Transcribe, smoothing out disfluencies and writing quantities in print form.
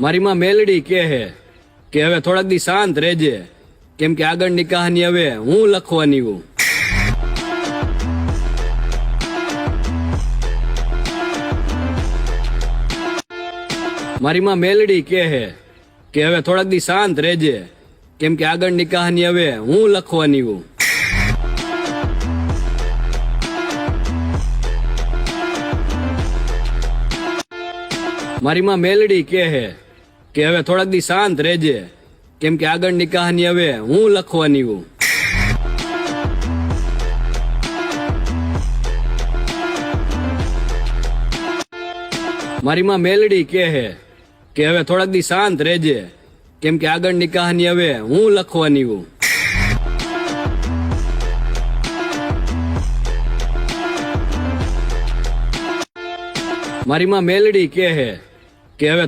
મારી માં મેલડી કહે કે હવે થોડાક દી શાંત રહેજે, કેમ કે આગળની કહાની હવે હું લખવાની હું. મારી માં મેલડી કહે કે હવે થોડાક દી શાંત રહેજે, કેમ કે આગળની કહાની હવે હું લખવાની હું. મારી માં મેલડી કહે કે હવે થોડાક દી શાંત રહેજે, કેમ કે આગળની કહાની હવે હું લખવાની હું. મારી માં મેલડી કહે કે હવે થોડાક દી શાંત રહેજે, કેમ કે આગળની કહાની હવે હું લખવાની હું. મારી માં મેલડી કહે કે હવે